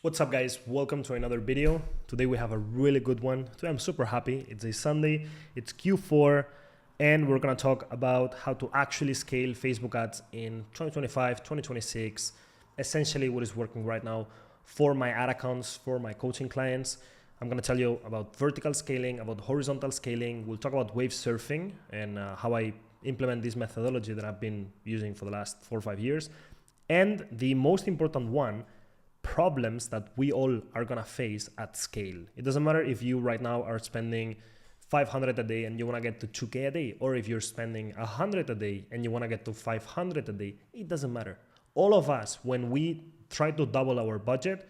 What's up guys, welcome to another video. Today we have a really good one. Today I'm super happy. It's a Sunday, it's Q4, and we're gonna talk about how to actually scale Facebook ads in 2025, 2026, essentially what is working right now for my ad accounts, for my coaching clients. I'm gonna tell you about vertical scaling, about horizontal scaling. We'll talk about wave surfing and how I implement this methodology that I've been using for the last 4 or 5 years. And the most important one, problems that we all are gonna face at scale. It doesn't matter if you right now are spending 500 a day and you wanna get to 2K a day, or if you're spending 100 a day and you wanna get to 500 a day, it doesn't matter. All of us, when we try to double our budget,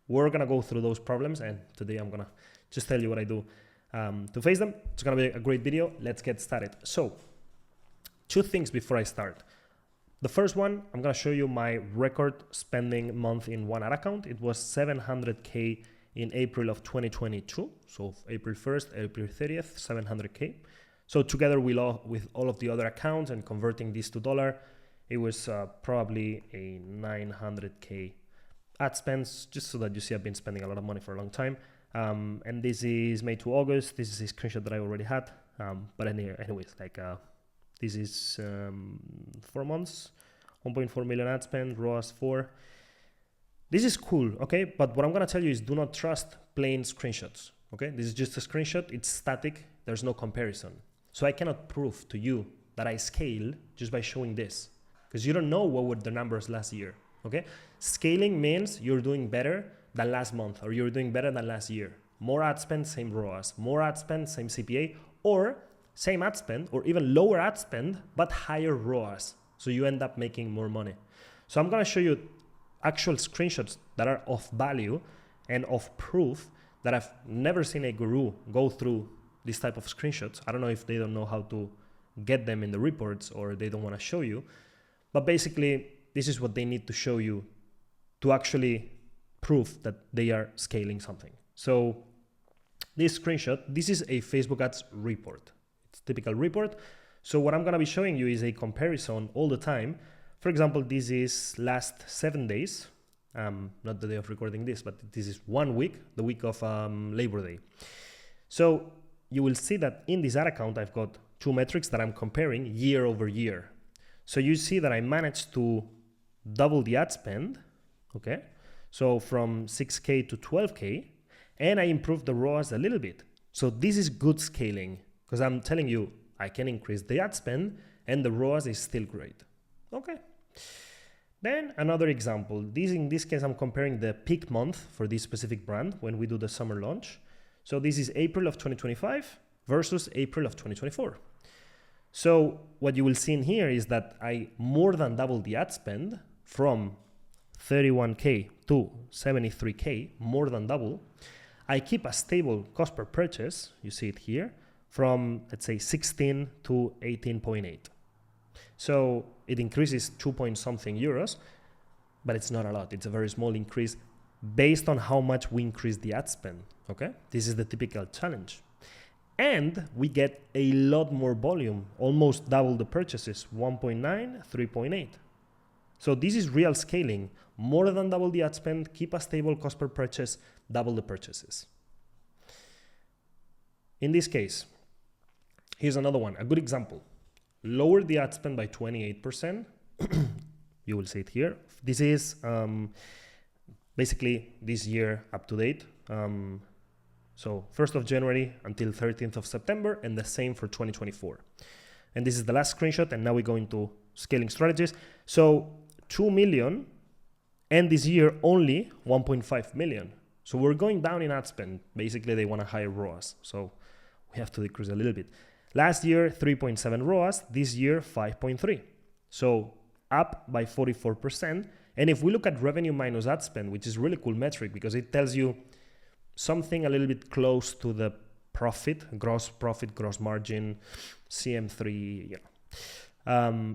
we're gonna go through those problems, and today I'm gonna just tell you what I do to face them. It's gonna be a great video. Let's get started. So, 2 things before I start. The first one, I'm gonna show you my record spending month in one ad account. It was 700K in April of 2022. So April 1st, April 30th, 700K. So together with all of the other accounts and converting this to dollar, it was probably a 900K ad spends, just so that you see I've been spending a lot of money for a long time. And this is May to August. This is a screenshot that I already had. But anyways, this is 4 months, 1.4 million ad spend, ROAS 4. This is cool, okay? But what I'm gonna tell you is do not trust plain screenshots, okay? This is just a screenshot, it's static, there's no comparison. So I cannot prove to you that I scale just by showing this, because you don't know what were the numbers last year, okay? Scaling means you're doing better than last month, or you're doing better than last year. More ad spend, same ROAS. More ad spend, same CPA, or same ad spend, or even lower ad spend, but higher ROAS. So you end up making more money. So I'm gonna show you actual screenshots that are of value and of proof that I've never seen a guru go through this type of screenshots. I don't know if they don't know how to get them in the reports or they don't wanna show you, but basically this is what they need to show you to actually prove that they are scaling something. So this screenshot, this is a Facebook ads report. It's a typical report. So what I'm gonna be showing you is a comparison all the time. For example, this is last 7 days, not the day of recording this, but this is 1 week, the week of Labor Day. So you will see that in this ad account, I've got 2 metrics that I'm comparing year over year. So you see that I managed to double the ad spend, okay? So from 6K to 12K, and I improved the ROAS a little bit. So this is good scaling, because I'm telling you, I can increase the ad spend and the ROAS is still great. Okay. Then another example. In this case, I'm comparing the peak month for this specific brand when we do the summer launch. So this is April of 2025 versus April of 2024. So what you will see in here is that I more than doubled the ad spend from 31K to 73K, more than double. I keep a stable cost per purchase, you see it here, from let's say 16 to 18.8. So it increases 2 point something euros, but it's not a lot. It's a very small increase based on how much we increase the ad spend, okay? This is the typical challenge. And we get a lot more volume, almost double the purchases, 1.9, 3.8. So this is real scaling, more than double the ad spend, keep a stable cost per purchase, double the purchases. In this case, here's another one, a good example. Lower the ad spend by 28%. You will see it here. This is basically this year up to date. So 1st of January until 13th of September, and the same for 2024. And this is the last screenshot, and now we go into scaling strategies. So 2 million, and this year only 1.5 million. So we're going down in ad spend. Basically, they want a higher ROAS. So we have to decrease a little bit. Last year, 3.7 ROAS. This year, 5.3. So up by 44%. And if we look at revenue minus ad spend, which is a really cool metric because it tells you something a little bit close to the profit, gross margin, CM3,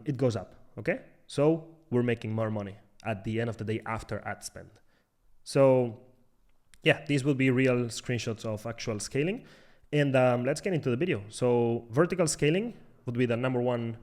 it goes up, okay? So we're making more money at the end of the day after ad spend. So yeah, these will be real screenshots of actual scaling. And let's get into the video. So vertical scaling would be the number one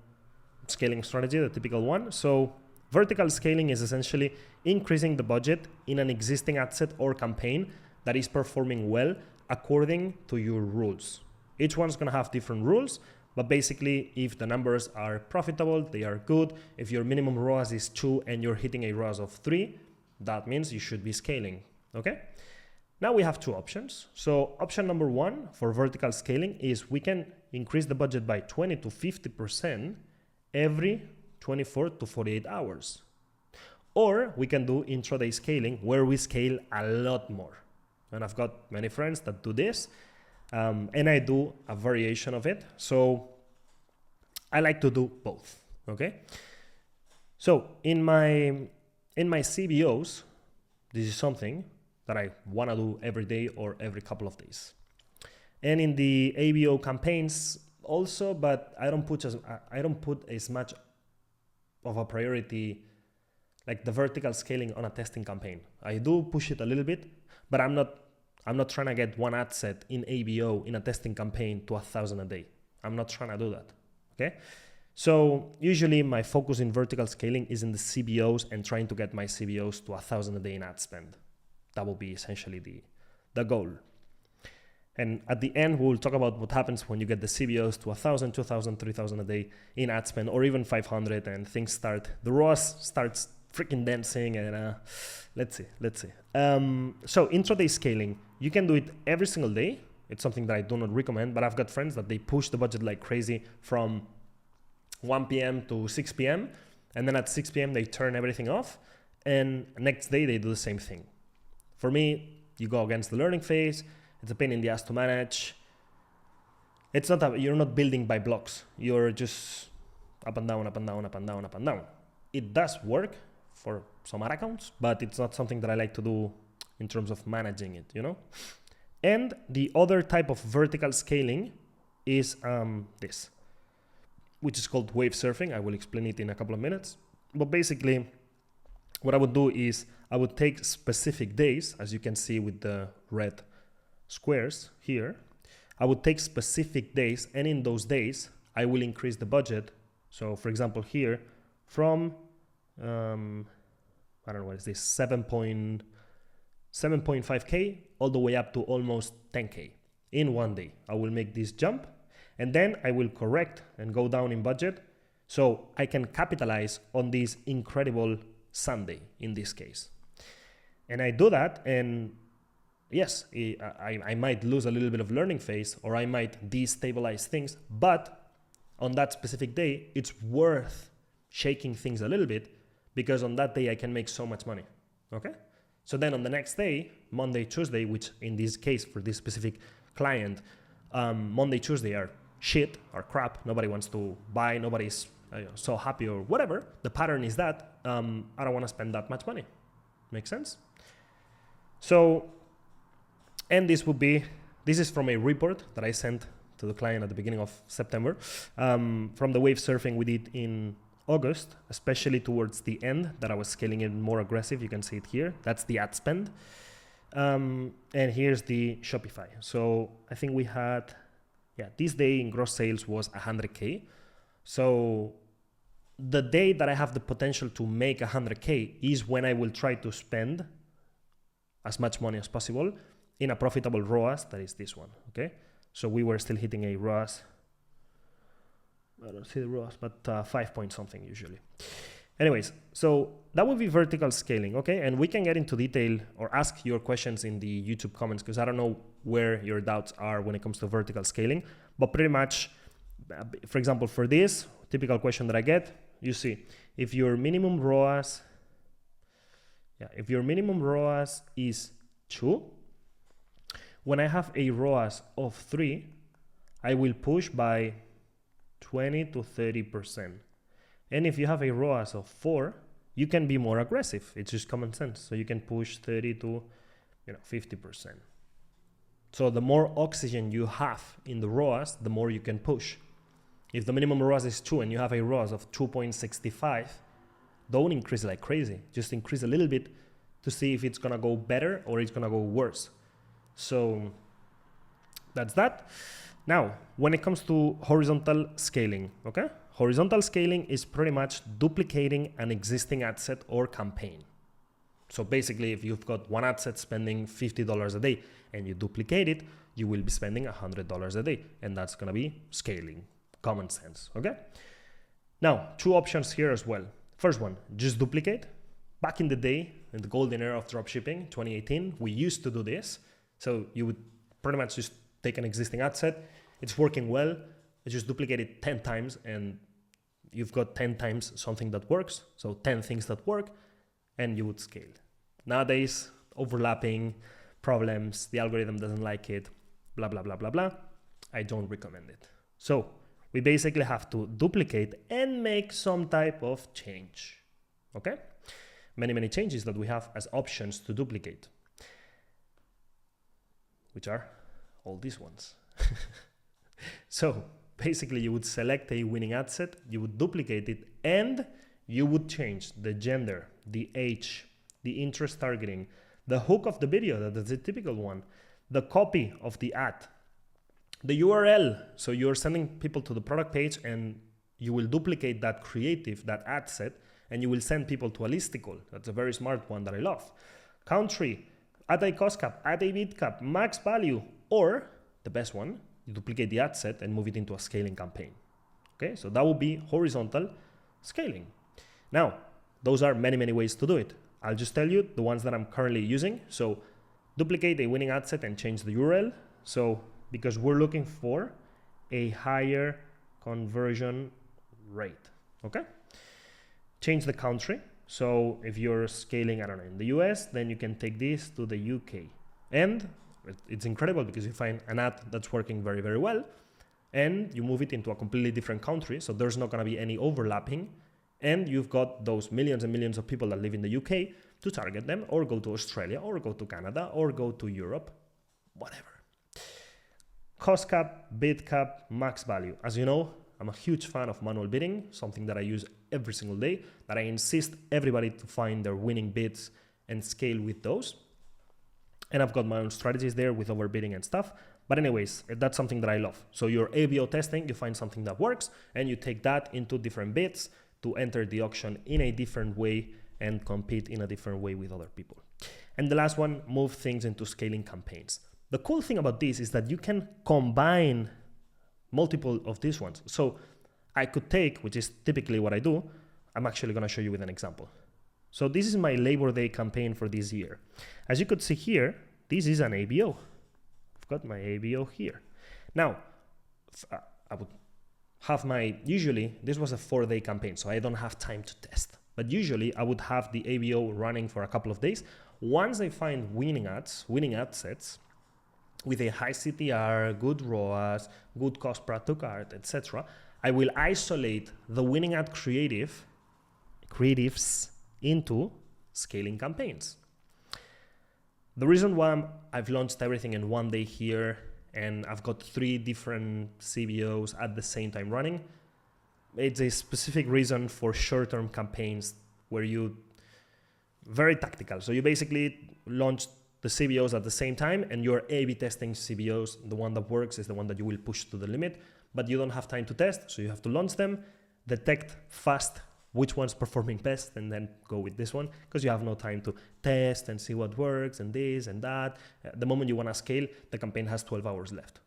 scaling strategy, the typical one. So Vertical scaling is essentially increasing the budget in an existing ad set or campaign that is performing well according to your rules. Each one's gonna have different rules, but basically if the numbers are profitable, they are good. If your minimum ROAS is 2 and you're hitting a ROAS of 3, that means you should be scaling, okay? Now we have two options. So option number one for vertical scaling is we can increase the budget by 20 to 50% every 24 to 48 hours. Or we can do intraday scaling where we scale a lot more. And I've got many friends that do this, and I do a variation of it. So I like to do both, okay? So in my CBOs, this is something that I want to do every day or every couple of days. And in the ABO campaigns also, but I don't put as much of a priority like the vertical scaling on a testing campaign. I do push it a little bit, but I'm not trying to get one ad set in ABO in a testing campaign to 1,000 a day. I'm not trying to do that, okay? So usually my focus in vertical scaling is in the CBOs and trying to get my CBOs to 1,000 a day in ad spend. That will be essentially the goal. And at the end, we'll talk about what happens when you get the CBOs to 1,000, 2,000, 3,000 a day in ad spend, or even 500, and the ROAS starts freaking dancing, and let's see. So intraday scaling, you can do it every single day. It's something that I do not recommend, but I've got friends that they push the budget like crazy from 1 p.m. to 6 p.m. And then at 6 p.m. they turn everything off, and next day they do the same thing. For me, you go against the learning phase. It's a pain in the ass to manage. It's not you're not building by blocks. You're just up and down, up and down, up and down, up and down. It does work for some ad accounts, but it's not something that I like to do in terms of managing it, you know? And the other type of vertical scaling is this, which is called wave surfing. I will explain it in a couple of minutes. But basically, what I would do is I would take specific days, as you can see with the red squares here. I would take specific days, and in those days, I will increase the budget. So for example, here from, I don't know, what is this, 7.5K all the way up to almost 10K in one day. I will make this jump, and then I will correct and go down in budget so I can capitalize on this incredible Sunday in this case. And I do that, and yes, I might lose a little bit of learning phase, or I might destabilize things, but on that specific day, it's worth shaking things a little bit, because on that day I can make so much money, okay? So then on the next day, Monday, Tuesday, which in this case for this specific client, Monday, Tuesday are shit, are crap, nobody wants to buy, nobody's so happy or whatever. The pattern is that I don't want to spend that much money. Make sense? So, and this is from a report that I sent to the client at the beginning of September, from the wave surfing we did in August, especially towards the end that I was scaling it more aggressive. You can see it here. That's the ad spend. And here's the Shopify. So I think we had, this day in gross sales was 100K. So the day that I have the potential to make 100K is when I will try to spend as much money as possible in a profitable ROAS, that is this one, okay? So we were still hitting a ROAS, I don't see the ROAS, but 5 point something usually. Anyways, so that would be vertical scaling, okay? And we can get into detail or ask your questions in the YouTube comments, because I don't know where your doubts are when it comes to vertical scaling, but pretty much, for example, for this typical question that I get, you see, if your minimum ROAS is 2, when I have a ROAS of 3, I will push by 20 to 30%. And if you have a ROAS of 4, you can be more aggressive. It's just common sense. So you can push 30 to 50%. So the more oxygen you have in the ROAS, the more you can push. If the minimum ROAS is 2 and you have a ROAS of 2.65, don't increase like crazy. Just increase a little bit to see if it's gonna go better or it's gonna go worse. So that's that. Now, when it comes to horizontal scaling, okay? Horizontal scaling is pretty much duplicating an existing ad set or campaign. So basically, if you've got one ad set spending $50 a day and you duplicate it, you will be spending $100 a day. And that's going to be scaling. Common sense, okay? Now, two options here as well. First one, just duplicate. Back in the day, in the golden era of dropshipping, 2018, we used to do this. So you would pretty much just take an existing ad set. It's working well. You just duplicate it 10 times and you've got 10 times something that works. So 10 things that work and you would scale. Nowadays, overlapping, problems, the algorithm doesn't like it, blah, blah, blah, blah, blah. I don't recommend it. So we basically have to duplicate and make some type of change, okay? Many changes that we have as options to duplicate, which are all these ones. So basically you would select a winning ad set, you would duplicate it, and you would change the gender, the age, the interest targeting, the hook of the video, that's a typical one, the copy of the ad, the URL. So you're sending people to the product page and you will duplicate that creative, that ad set, and you will send people to a listicle. That's a very smart one that I love. Country, add a cost cap, add a bid cap, max value, or the best one, you duplicate the ad set and move it into a scaling campaign. Okay, so that would be horizontal scaling. Now, those are many ways to do it. I'll just tell you the ones that I'm currently using. So duplicate a winning ad set and change the URL. So because we're looking for a higher conversion rate, okay? Change the country. So if you're scaling, I don't know, in the US, then you can take this to the UK. And it's incredible because you find an ad that's working very well and you move it into a completely different country. So there's not gonna be any overlapping. And you've got those millions and millions of people that live in the UK to target them, or go to Australia, or go to Canada, or go to Europe, whatever. Cost cap, bid cap, max value. As you know, I'm a huge fan of manual bidding, something that I use every single day, that I insist everybody to find their winning bids and scale with those. And I've got my own strategies there with overbidding and stuff. But anyways, that's something that I love. So you're ABO testing, you find something that works, and you take that into different bids to enter the auction in a different way and compete in a different way with other people. And the last one, move things into scaling campaigns. The cool thing about this is that you can combine multiple of these ones. So I could take, which is typically what I do, I'm actually gonna show you with an example. So this is my Labor Day campaign for this year. As you could see here, this is an ABO. I've got my ABO here. Now, I would have usually this was a 4-day campaign, so I don't have time to test. But usually I would have the ABO running for a couple of days. Once I find winning ad sets with a high CTR, good ROAS, good cost per to cart, etc., I will isolate the winning ad creatives into scaling campaigns. The reason why I've launched everything in one day here and I've got 3 different CBOs at the same time running, it's a specific reason for short-term campaigns where very tactical. So you basically launch the CBOs at the same time and you're A/B testing CBOs. The one that works is the one that you will push to the limit, but you don't have time to test. So you have to launch them, detect fast which one's performing best, and then go with this one because you have no time to test and see what works and this and that. The moment you want to scale, the campaign has 12 hours left.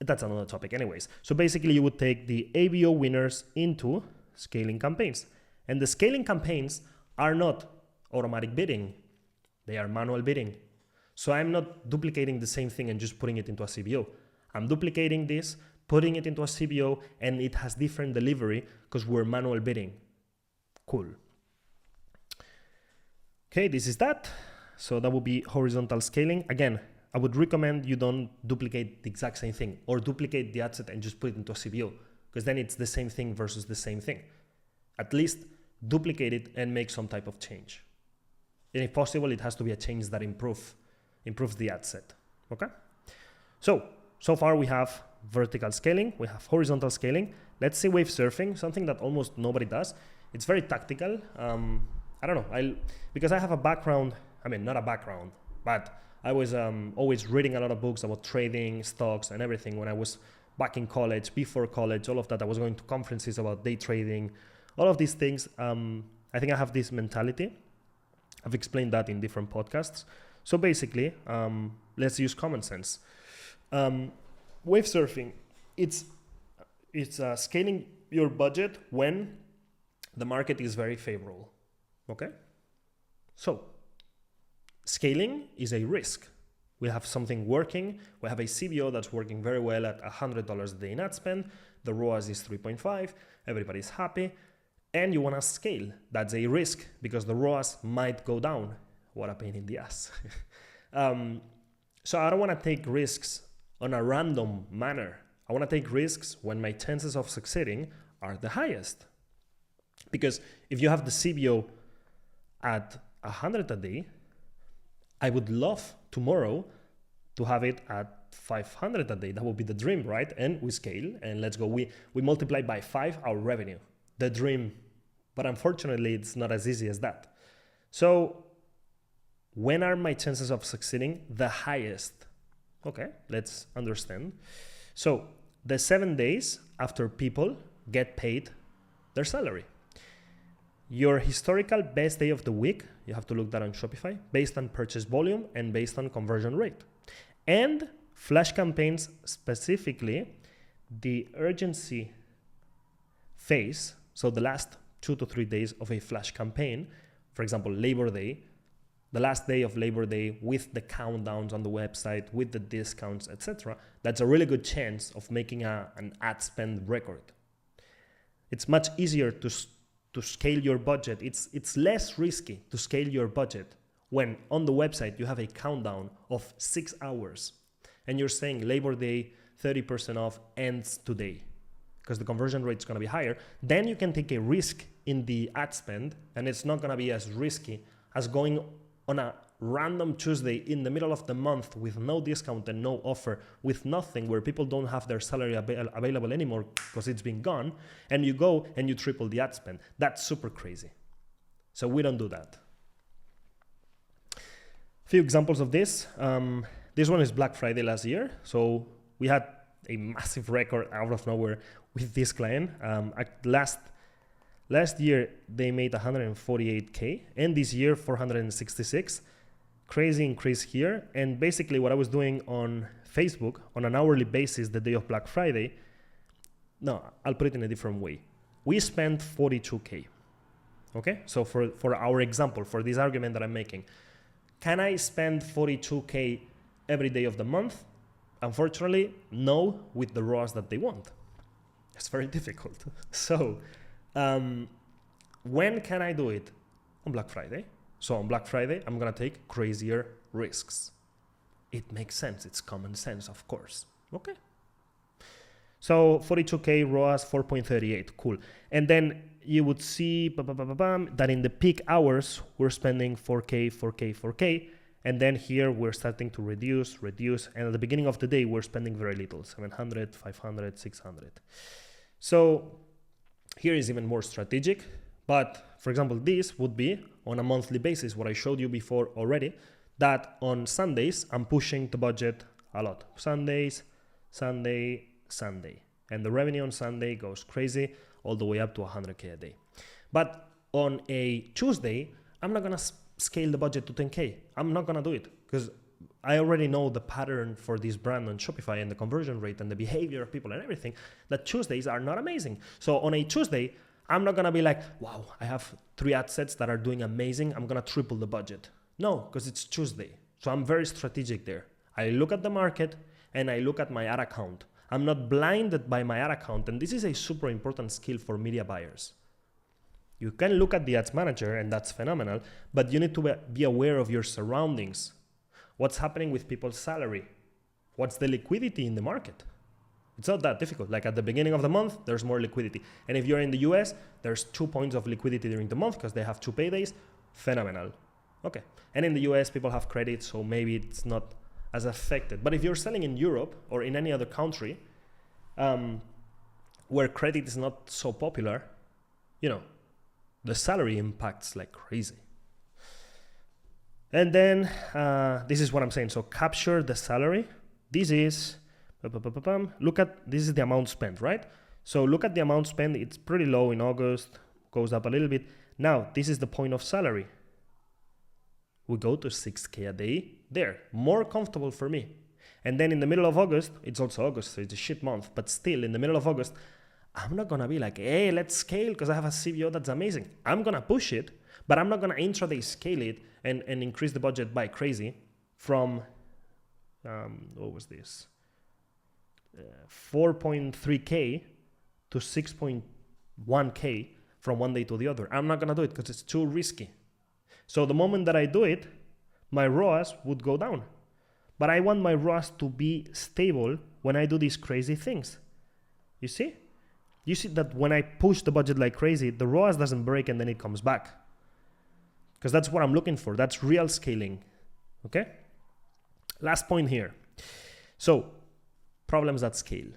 That's another topic anyways. So basically you would take the ABO winners into scaling campaigns. And the scaling campaigns are not automatic bidding. They are manual bidding. So I'm not duplicating the same thing and just putting it into a CBO. I'm duplicating this, putting it into a CBO, and it has different delivery because we're manual bidding. Cool. Okay, this is that. So that would be horizontal scaling. Again, I would recommend you don't duplicate the exact same thing or duplicate the ad set and just put it into a CBO because then it's the same thing versus the same thing. At least duplicate it and make some type of change. And if possible, it has to be a change that improves the ad set. Okay? So far we have vertical scaling, we have horizontal scaling. Let's see wave surfing, something that almost nobody does. It's very tactical. I don't know, because I have a background, not a background, but I was always reading a lot of books about trading, stocks and everything when I was back in college, before college, all of that. I was going to conferences about day trading, all of these things. I think I have this mentality. I've explained that in different podcasts. So basically, let's use common sense. Wave surfing, it's scaling your budget when the market is very favorable. Okay? So scaling is a risk. We have something working. We have a CBO that's working very well at $100 a day in ad spend. The ROAS is 3.5. Everybody's happy. And you want to scale. That's a risk because the ROAS might go down. What a pain in the ass. So I don't want to take risks on a random manner. I want to take risks when my chances of succeeding are the highest. Because if you have the CBO at 100 a day, I would love tomorrow to have it at 500 a day. That would be the dream, right? And we scale and let's go. We multiply by 5 our revenue. The dream. But unfortunately, it's not as easy as that. So when are my chances of succeeding the highest? Okay, let's understand. So the 7 days after people get paid their salary. Your historical best day of the week, you have to look that on Shopify, based on purchase volume and based on conversion rate. And flash campaigns, specifically the urgency phase, so the last 2 to 3 days of a flash campaign, for example, Labor Day, the last day of Labor Day with the countdowns on the website, with the discounts, etc. That's a really good chance of making an ad spend record. It's much easier to scale your budget. It's less risky to scale your budget when on the website you have a countdown of 6 hours and you're saying Labor Day 30% off ends today because the conversion rate is going to be higher. Then you can take a risk in the ad spend and it's not going to be as risky as going on a random Tuesday in the middle of the month with no discount and no offer, with nothing, where people don't have their salary available anymore because it's been gone, and you go and you triple the ad spend. That's super crazy. So we don't do that. A few examples of this. This one is Black Friday last year. So we had a massive record out of nowhere with this client. Last year, they made 148K, and this year, 466. Crazy increase here. And basically what I was doing on Facebook on an hourly basis the day of Black Friday, no, I'll put it in a different way. We spent 42K. Okay? So for our example, for this argument that I'm making, can I spend 42K every day of the month? Unfortunately, no, with the ROAS that they want. It's very difficult. So when can I do it? On Black Friday. So on Black Friday, I'm going to take crazier risks. It makes sense. It's common sense, of course. Okay. So 42K ROAS 4.38. Cool. And then you would see that in the peak hours, we're spending 4K, 4K, 4K. And then here we're starting to reduce. And at the beginning of the day, we're spending very little, 700, 500, 600. So here is even more strategic. But for example, this would be on a monthly basis, what I showed you before already, that on Sundays, I'm pushing the budget a lot. Sundays, Sunday. And the revenue on Sunday goes crazy, all the way up to 100K a day. But on a Tuesday, I'm not going to scale the budget to 10K. I'm not going to do it because I already know the pattern for this brand on Shopify and the conversion rate and the behavior of people and everything, that Tuesdays are not amazing. So on a Tuesday, I'm not going to be like, wow, I have 3 ad sets that are doing amazing. I'm going to triple the budget. No, because it's Tuesday. So I'm very strategic there. I look at the market and I look at my ad account. I'm not blinded by my ad account. And this is a super important skill for media buyers. You can look at the ads manager and that's phenomenal, but you need to be aware of your surroundings. What's happening with people's salary? What's the liquidity in the market? It's not that difficult. Like at the beginning of the month, there's more liquidity. And if you're in the US, there's 2 points of liquidity during the month because they have 2 paydays. Phenomenal. Okay. And in the US, people have credit, so maybe it's not as affected. But if you're selling in Europe or in any other country where credit is not so popular, the salary impacts like crazy. And then this is what I'm saying. So capture the salary. This is Look at, this is the amount spent, right? So look at the amount spent. It's pretty low in August, goes up a little bit. Now, this is the point of salary. We go to 6K a day there, more comfortable for me. And then in the middle of August, it's also August, so it's a shit month, but still in the middle of August, I'm not gonna be like, hey, let's scale because I have a CBO that's amazing. I'm gonna push it, but I'm not gonna intraday scale it and increase the budget by crazy from, what was this? 4.3K to 6.1K from one day to the other. I'm not gonna do it because it's too risky. So the moment that I do it, my ROAS would go down. But I want my ROAS to be stable when I do these crazy things. You see? You see that when I push the budget like crazy, the ROAS doesn't break and then it comes back. Because that's what I'm looking for. That's real scaling. Okay? Last point here. So, problems at scale.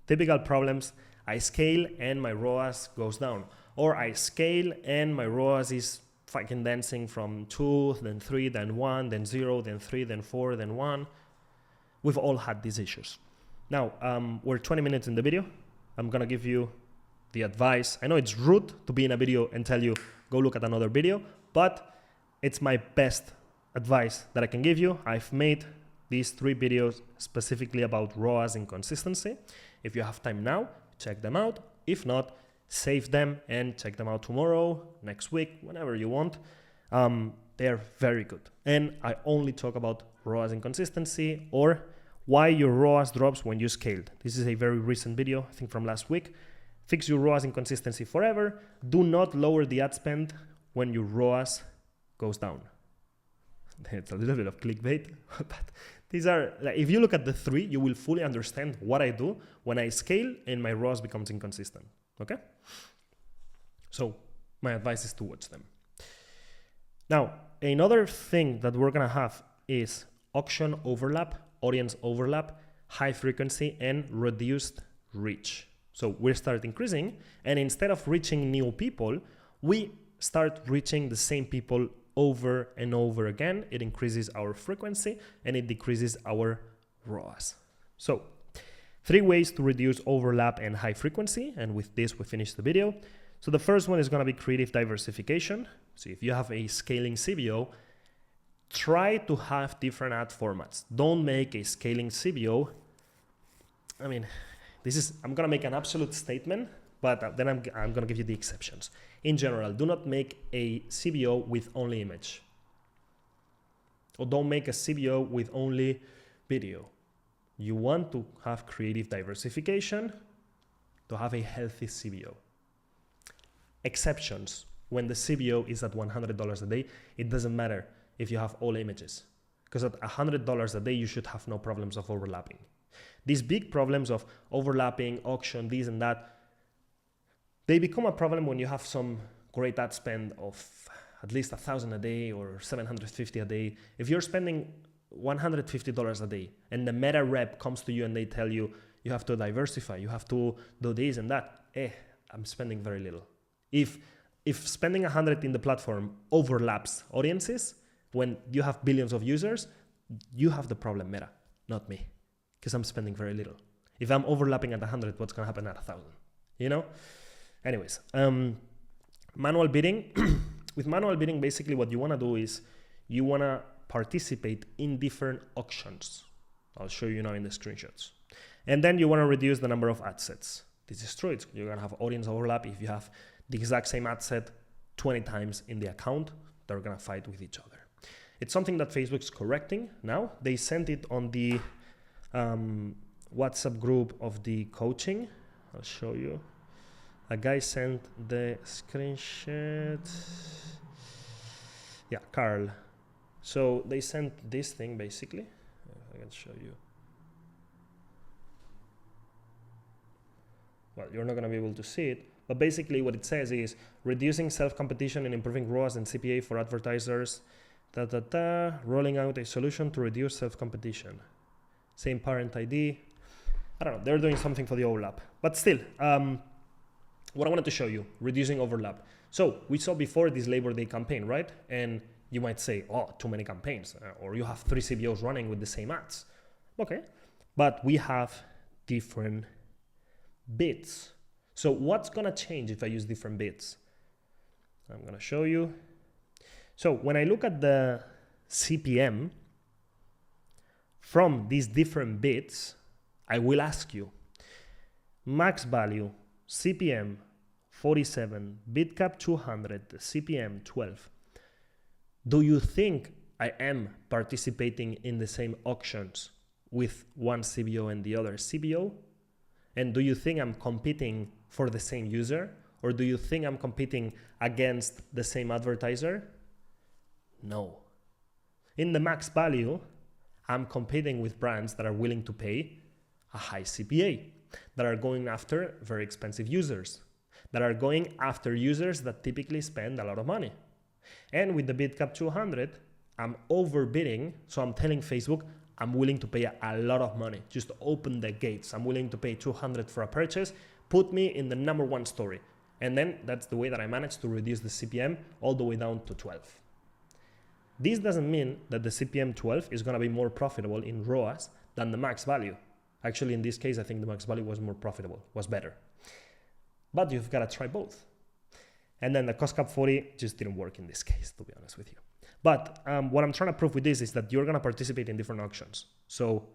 Typical problems, I scale and my ROAS goes down. Or I scale and my ROAS is fucking dancing from 2, then 3, then 1, then 0, then 3, then 4, then 1. We've all had these issues. Now, we're 20 minutes in the video. I'm gonna give you the advice. I know it's rude to be in a video and tell you, go look at another video, but it's my best advice that I can give you. I've made these 3 videos specifically about ROAS and consistency. If you have time now, check them out. If not, save them and check them out tomorrow, next week, whenever you want. They're very good. And I only talk about ROAS and consistency, or why your ROAS drops when you scaled. This is a very recent video, I think from last week. Fix your ROAS and consistency forever. Do not lower the ad spend when your ROAS goes down. It's a little bit of clickbait, but these are, like, if you look at the 3, you will fully understand what I do when I scale and my ROAS becomes inconsistent. Okay? So my advice is to watch them. Now, another thing that we're gonna have is auction overlap, audience overlap, high frequency, and reduced reach. So we start increasing, and instead of reaching new people, we start reaching the same people over and over again. It increases our frequency and it decreases our ROAS. So 3 ways to reduce overlap and high frequency, and with this we finish the video. So the first one is going to be creative diversification. So if you have a scaling CBO, try to have different ad formats. Don't make a scaling CBO. I mean, I'm going to make an absolute statement, but then I'm going to give you the exceptions. In general, do not make a CBO with only image. Or don't make a CBO with only video. You want to have creative diversification to have a healthy CBO. Exceptions, when the CBO is at $100 a day, it doesn't matter if you have all images. Because at $100 a day, you should have no problems of overlapping. These big problems of overlapping, auction, this and that, they become a problem when you have some great ad spend of at least $1,000 a day or $750 a day. If you're spending $150 a day and the meta rep comes to you and they tell you, you have to diversify, you have to do this and that, I'm spending very little. If spending 100 in the platform overlaps audiences, when you have billions of users, you have the problem, Meta, not me, because I'm spending very little. If I'm overlapping at 100, what's going to happen at 1,000? You know? Anyways, manual bidding. With manual bidding, basically what you want to do is you want to participate in different auctions. I'll show you now in the screenshots. And then you want to reduce the number of ad sets. This is true. You're going to have audience overlap. If you have the exact same ad set 20 times in the account, they're going to fight with each other. It's something that Facebook's correcting now. They sent it on the WhatsApp group of the coaching. I'll show you. A guy sent the screenshot. Yeah, Carl. So they sent this thing basically. I can show you. Well, you're not going to be able to see it, but basically what it says is reducing self-competition and improving ROAS and CPA for advertisers, rolling out a solution to reduce self-competition. Same parent ID. I don't know, they're doing something for the overlap. But still, what I wanted to show you, reducing overlap. So we saw before this Labor Day campaign, right? And You might say, oh, too many campaigns, or you have 3 CBOs running with the same ads. Okay, but we have different bids. So what's gonna change if I use different bids? I'm gonna show you. So when I look at the CPM from these different bids, I will ask you, max value, CPM 47, bid cap 200, CPM 12. Do you think I am participating in the same auctions with one CBO and the other CBO? And do you think I'm competing for the same user? Or do you think I'm competing against the same advertiser? No. In the max value, I'm competing with brands that are willing to pay a high CPA, that are going after very expensive users, that are going after users that typically spend a lot of money. And with the bid cap 200, I'm overbidding, so I'm telling Facebook, I'm willing to pay a lot of money, just open the gates. I'm willing to pay 200 for a purchase, put me in the #1 story. And then that's the way that I managed to reduce the CPM all the way down to 12. This doesn't mean that the CPM 12 is gonna be more profitable in ROAS than the max value. Actually, in this case, I think the max value was more profitable, was better. But you've gotta try both. And then the cost cap 40 just didn't work in this case, to be honest with you. But what I'm trying to prove with this is that you're gonna participate in different auctions. So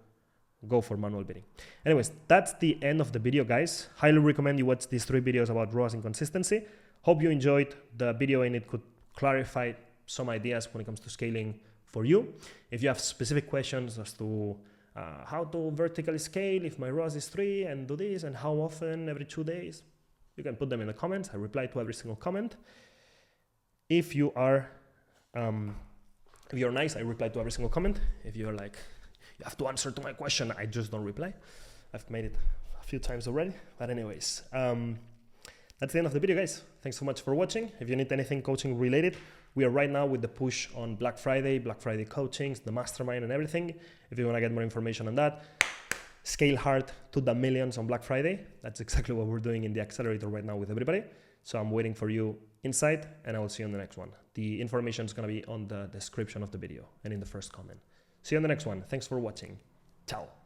go for manual bidding. Anyways, that's the end of the video, guys. Highly recommend you watch these 3 videos about ROAS and consistency. Hope you enjoyed the video and it could clarify some ideas when it comes to scaling for you. If you have specific questions as to how to vertically scale, if my ROAS is 3 and do this and how often, every 2 days, you can put them in the comments. I reply to every single comment. If you're nice, I reply to every single comment. If you're like, you have to answer to my question, I just don't reply. I've made it a few times already. But anyways, that's the end of the video, guys. Thanks so much for watching. If you need anything coaching related, we are right now with the push on Black Friday coachings, the mastermind and everything. If you want to get more information on that, scale hard to the millions on Black Friday. That's exactly what we're doing in the accelerator right now with everybody. So I'm waiting for you inside and I will see you on the next one. The information is going to be on the description of the video and in the first comment. See you on the next one. Thanks for watching. Ciao.